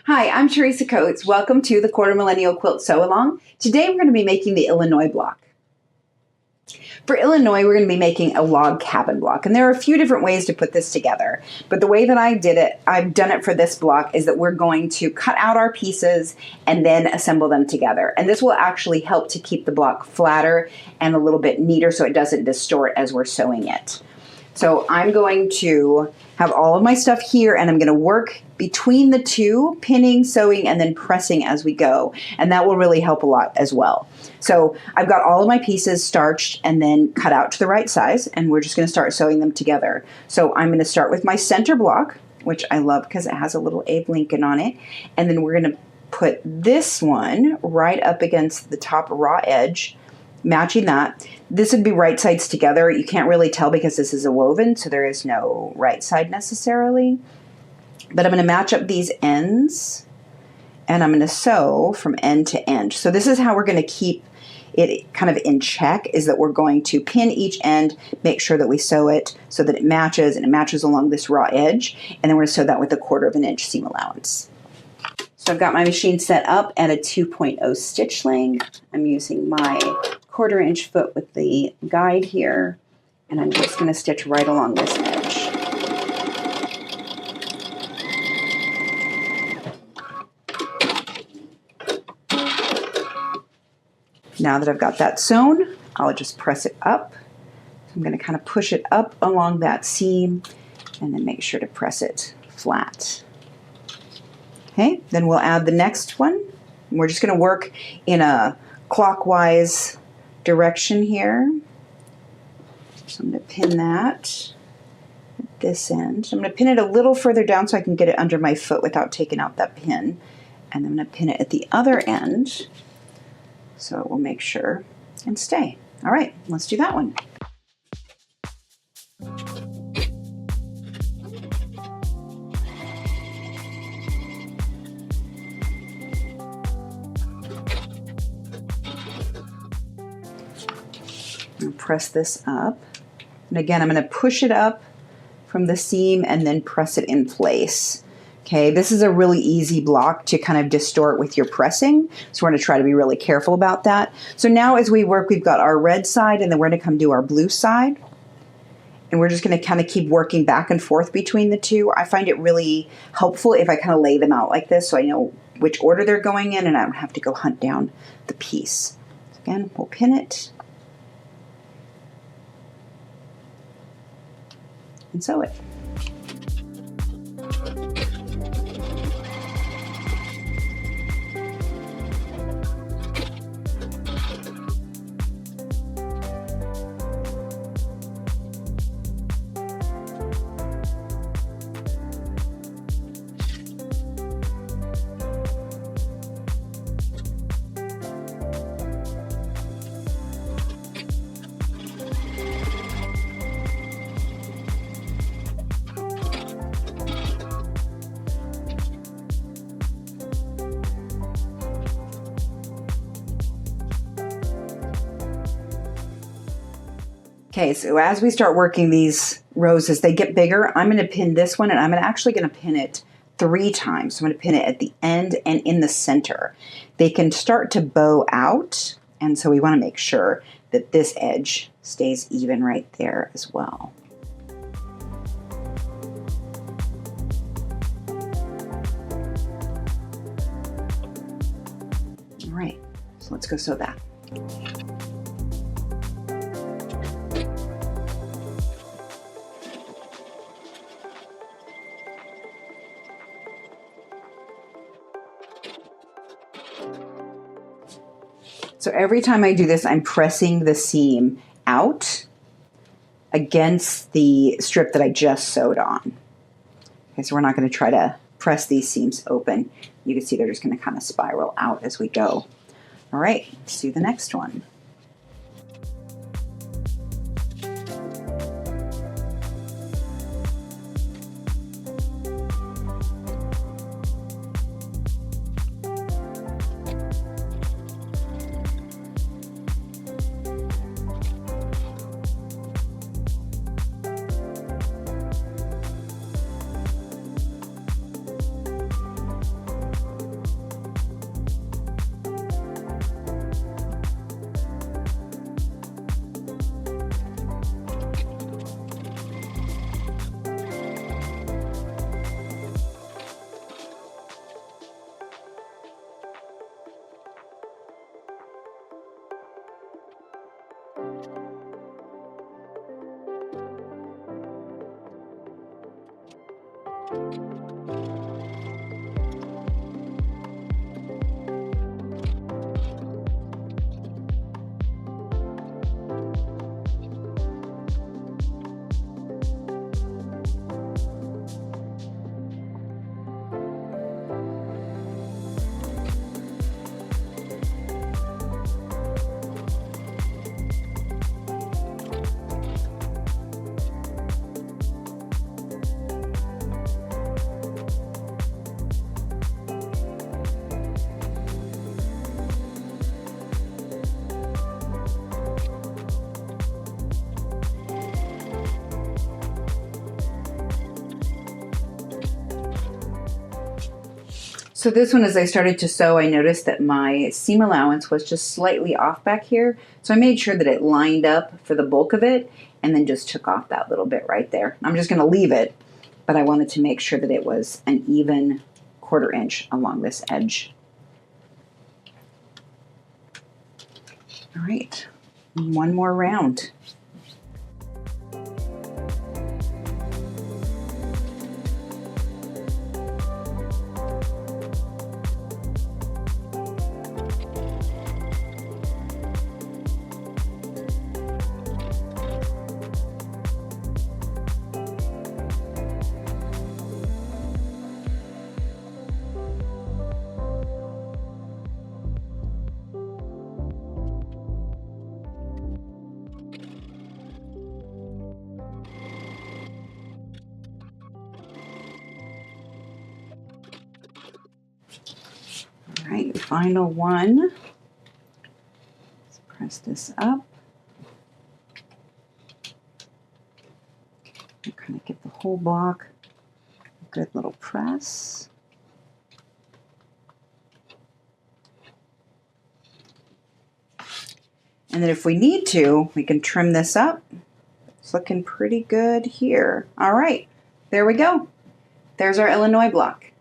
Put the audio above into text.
Hi, I'm Teresa Coates. Welcome to the Quarter Millennial Quilt Sew Along. Today we're going to be making the Illinois block. For Illinois, we're going to be making a log cabin block, and there are a few different ways to put this together. But the way that I've done it for this block, is that we're going to cut out our pieces and then assemble them together. And this will actually help to keep the block flatter and a little bit neater so it doesn't distort as we're sewing it. So I'm going to have all of my stuff here, and I'm going to work between the two, pinning, sewing, and then pressing as we go. And that will really help a lot as well. So I've got all of my pieces starched and then cut out to the right size, and we're just going to start sewing them together. So I'm going to start with my center block, which I love because it has a little Abe Lincoln on it. And then we're going to put this one right up against the top raw edge, matching that. This would be right sides together. You can't really tell because this is a woven, so there is no right side necessarily. But I'm going to match up these ends, and I'm going to sew from end to end. So this is how we're going to keep it kind of in check, is that we're going to pin each end, make sure that we sew it so that it matches, and it matches along this raw edge, and then we're going to sew that with a 1/4 inch seam allowance. So I've got my machine set up at a 2.0 stitch length. I'm using my 1/4 inch foot with the guide here, and I'm just going to stitch right along this edge. Now that I've got that sewn, I'll just press it up. I'm going to kind of push it up along that seam and then make sure to press it flat. Okay, then we'll add the next one. We're just going to work in a clockwise direction here. So I'm going to pin that at this end. I'm going to pin it a little further down so I can get it under my foot without taking out that pin. And I'm going to pin it at the other end so it will make sure and stay. All right, let's do that one. Press this up, and again I'm going to push it up from the seam and then press it in place. Okay, this is a really easy block to kind of distort with your pressing, so we're going to try to be really careful about that. So now as we work, we've got our red side, and then we're going to come do our blue side, and we're just going to kind of keep working back and forth between the two. I find it really helpful if I kind of lay them out like this so I know which order they're going in and I don't have to go hunt down the piece. So again, we'll pin it and sew it. Okay, so as we start working these rows, as they get bigger, I'm going to pin this one, and I'm actually going to pin it 3 times. So I'm going to pin it at the end and in the center. They can start to bow out, and so we want to make sure that this edge stays even right there as well. All right, so let's go sew that. So every time I do this, I'm pressing the seam out against the strip that I just sewed on. Okay, so we're not going to try to press these seams open. You can see they're just going to kind of spiral out as we go. All right, let's do the next one. So this one, as I started to sew, I noticed that my seam allowance was just slightly off back here. So I made sure that it lined up for the bulk of it and then just took off that little bit right there. I'm just going to leave it, but I wanted to make sure that it was an even 1/4 inch along this edge. All right, one more round. All right, final one. Let's press this up. And kind of give the whole block a good little press. And then if we need to, we can trim this up. It's looking pretty good here. All right, there we go. There's our Illinois block.